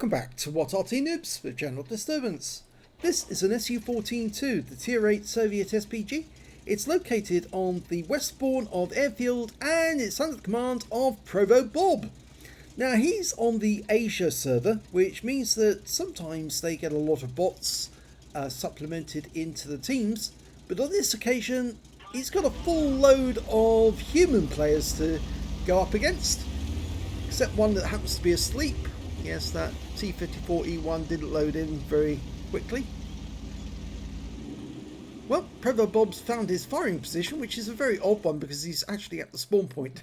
Welcome back to What Arty Noobs with General Disturbance. This is an SU-14-2, the Tier 8 Soviet SPG. It's located on the west spawn of Airfield and it's under the command of ProvoBob. Now he's on the Asia server, which means that sometimes they get a lot of bots supplemented into the teams, but on this occasion he's got a full load of human players to go up against, except one that happens to be asleep. Yes, that T-54E1 didn't load in very quickly. Well, ProvoBob's found his firing position, which is a very odd one because he's actually at the spawn point.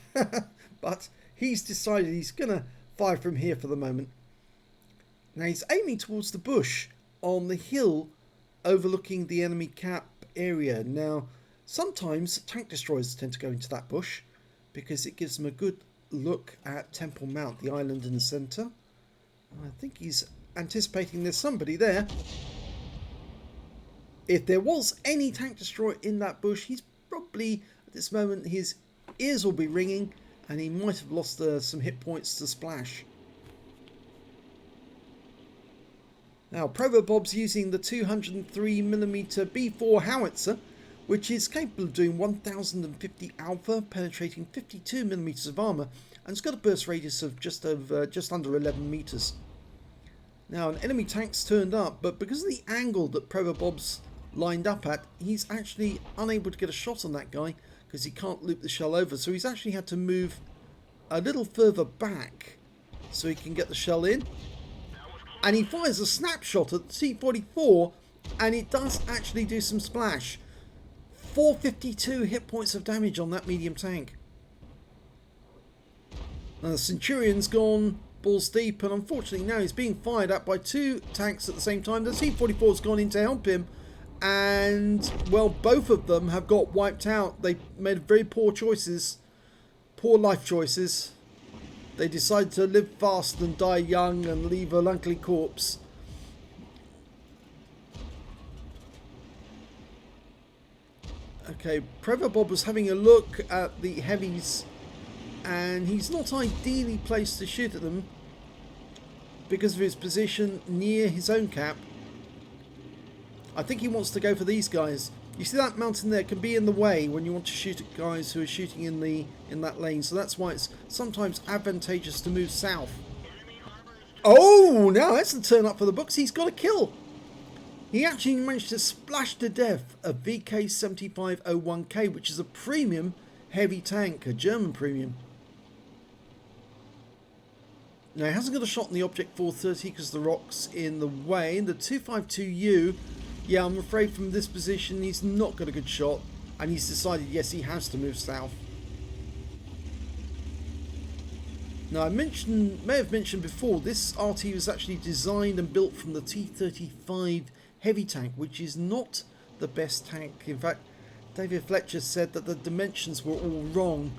But he's decided he's going to fire from here for the moment. Now he's aiming towards the bush on the hill overlooking the enemy cap area. Now, sometimes tank destroyers tend to go into that bush because it gives them a good look at Temple Mount, the island in the centre. I think he's anticipating there's somebody there. If there was any tank destroyer in that bush, he's probably, at this moment, his ears will be ringing and he might have lost some hit points to splash. Now, ProvoBob's using the 203mm B4 howitzer, which is capable of doing 1050 alpha, penetrating 52mm of armour, and it's got a burst radius of just under 11 meters. Now, an enemy tank's turned up, but because of the angle that ProvoBob's lined up at, he's actually unable to get a shot on that guy because he can't loop the shell over. So he's actually had to move a little further back so he can get the shell in. And he fires a snapshot at the T-44, and it does actually do some splash. 452 hit points of damage on that medium tank. Now the Centurion's gone balls deep, and unfortunately now he's being fired at by two tanks at the same time. The T-44's gone in to help him, and well, both of them have got wiped out. They made very poor choices, poor life choices. They decided to live fast and die young and leave a likely corpse. Okay, ProvoBob was having a look at the heavies, and he's not ideally placed to shoot at them because of his position near his own cap. I think he wants to go for these guys. You see that mountain there can be in the way when you want to shoot at guys who are shooting in that lane, so that's why it's sometimes advantageous to move south. Oh, now that's the turn up for the books. He's got a kill. He actually managed to splash to death a VK7501K, which is a premium heavy tank, a German premium. Now, he hasn't got a shot in the Object 430 because the rock's in the way. The 252U, yeah, I'm afraid from this position he's not got a good shot. And he's decided, yes, he has to move south. Now, I may have mentioned before, this Arty was actually designed and built from the T-35 heavy tank, which is not the best tank. In fact, David Fletcher said that the dimensions were all wrong,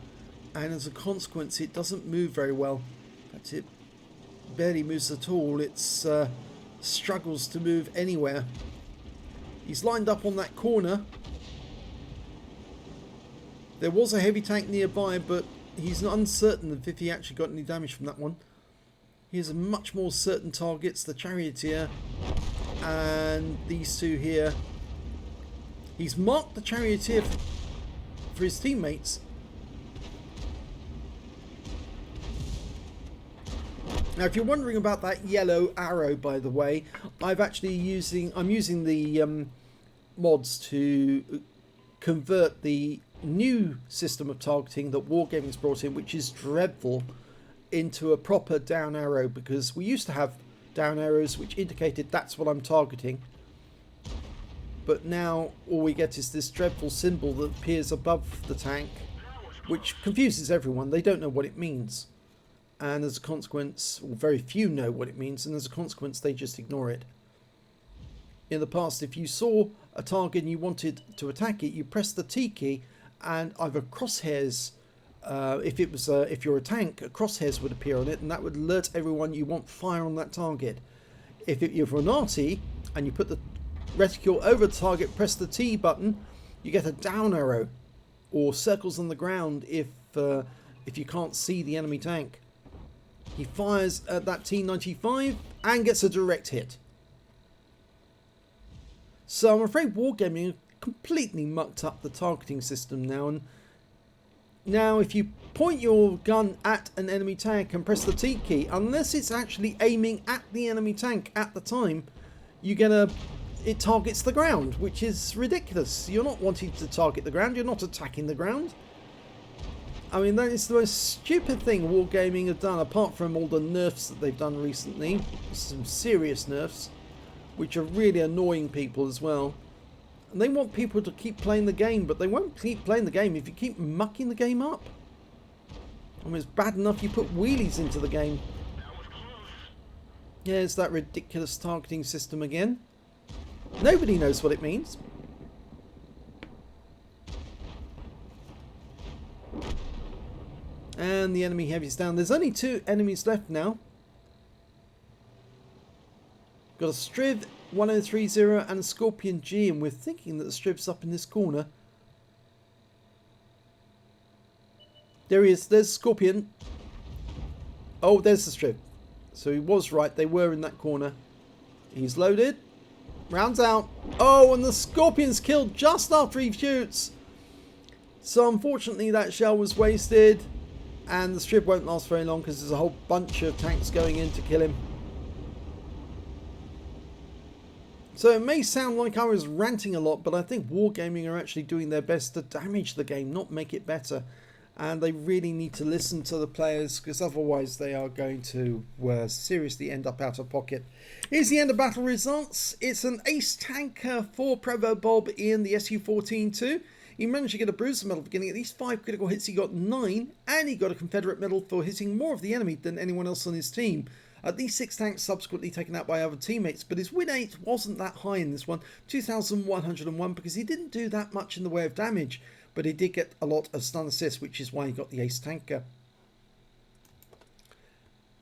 and as a consequence it doesn't move very well. In fact, it barely moves at all. It struggles to move anywhere. He's lined up on that corner. There was a heavy tank nearby, but he's uncertain if he actually got any damage from that one. Here's a much more certain targets, the Charioteer and these two here. He's marked the Charioteer for his teammates. Now, if you're wondering about that yellow arrow, by the way, I'm using the mods to convert the new system of targeting that Wargaming's brought in, which is dreadful, into a proper down arrow, because we used to have down arrows which indicated that's what I'm targeting, but now all we get is this dreadful symbol that appears above the tank, which confuses everyone. They don't know what it means, and as a consequence, well, very few know what it means, and as a consequence they just ignore it. In the past, if you saw a target and you wanted to attack it, you press the T key and either crosshairs, if you're a tank, crosshairs would appear on it, and that would alert everyone you want fire on that target. If you're an Arty and you put the reticule over the target, press the T button, you get a down arrow, or circles on the ground if you can't see the enemy tank. He fires at that T95 and gets a direct hit. So I'm afraid Wargaming completely mucked up the targeting system now, and now if you point your gun at an enemy tank and press the T key, unless it's actually aiming at the enemy tank at the time, it targets the ground, which is ridiculous. You're not wanting to target the ground, you're not attacking the ground. I mean, that is the most stupid thing Wargaming have done, apart from all the nerfs that they've done recently. Some serious nerfs, which are really annoying people as well. And they want people to keep playing the game, but they won't keep playing the game if you keep mucking the game up. I mean, it's bad enough you put wheelies into the game. Yeah, it's that ridiculous targeting system again. Nobody knows what it means. And the enemy heavy's down. There's only 2 enemies left now. Got a Striv 1030 and a Scorpion G, and we're thinking that the Striv's up in this corner. There he is. There's Scorpion. Oh, there's the Striv. So he was right. They were in that corner. He's loaded. Rounds out. Oh, and the Scorpion's killed just after he shoots. So unfortunately that shell was wasted. And the Striv won't last very long because there's a whole bunch of tanks going in to kill him. So it may sound like I was ranting a lot, but I think Wargaming are actually doing their best to damage the game, not make it better. And they really need to listen to the players, because otherwise they are going to seriously end up out of pocket. Here's the end of battle results. It's an Ace Tanker for ProvoBob in the SU-14-2. He managed to get a bruiser medal for getting at least 5 critical hits. He got 9, and he got a Confederate medal for hitting more of the enemy than anyone else on his team. These 6 tanks subsequently taken out by other teammates, but his win rate wasn't that high in this one, 2,101, because he didn't do that much in the way of damage, but he did get a lot of stun assists, which is why he got the Ace Tanker.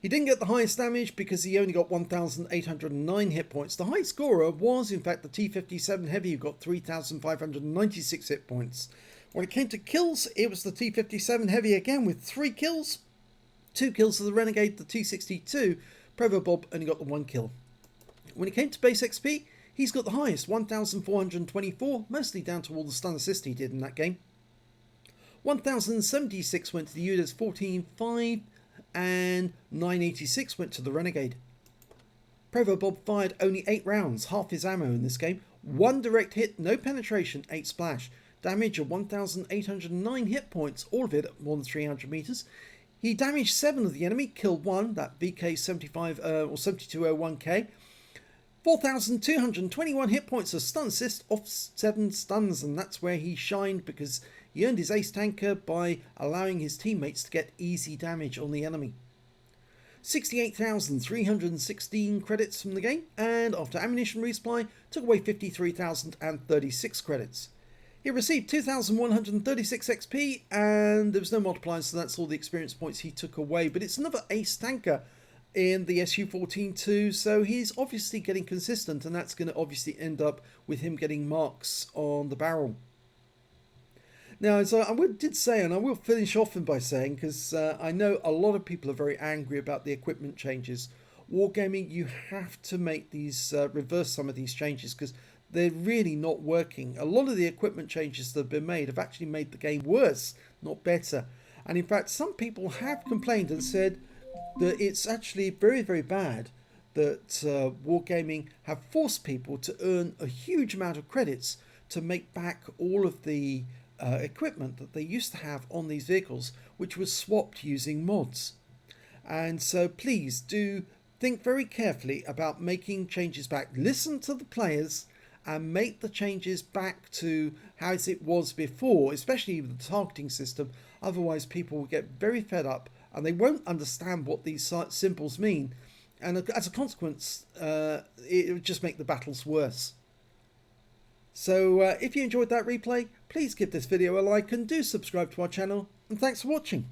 He didn't get the highest damage because he only got 1,809 hit points. The high scorer was in fact the T57 Heavy, who got 3,596 hit points. When it came to kills, it was the T57 Heavy again with 3 kills. 2 kills to the Renegade, the T62. ProvoBob only got the 1 kill. When it came to base XP, he's got the highest, 1,424, mostly down to all the stun assist he did in that game. 1,076 went to the UDES 14-5, and 986 went to the Renegade. ProvoBob fired only 8 rounds, half his ammo in this game. 1 direct hit, no penetration, 8 splash. Damage of 1,809 hit points, all of it at more than 300 meters. He damaged 7 of the enemy, killed 1, that VK75 or 7201K. 4,221 hit points of stun assist off 7 stuns, and that's where he shined, because he earned his Ace Tanker by allowing his teammates to get easy damage on the enemy. 68,316 credits from the game, and after ammunition resupply, took away 53,036 credits. He received 2,136 XP, and there was no multipliers, so that's all the experience points he took away. But it's another Ace Tanker in the SU-14-2, so he's obviously getting consistent, and that's going to obviously end up with him getting marks on the barrel. Now, as I did say, and I will finish off by saying, because I know a lot of people are very angry about the equipment changes. Wargaming, you have to make these, reverse some of these changes, because they're really not working. A lot of the equipment changes that have been made have actually made the game worse, not better. And in fact, some people have complained and said that it's actually very, very bad that Wargaming have forced people to earn a huge amount of credits to make back all of the equipment that they used to have on these vehicles, which was swapped using mods. And so please do think very carefully about making changes back. Listen to the players and make the changes back to how it was before, especially with the targeting system. Otherwise people will get very fed up and they won't understand what these symbols mean, and as a consequence it will just make the battles worse. So if you enjoyed that replay, please give this video a like and do subscribe to our channel, and thanks for watching.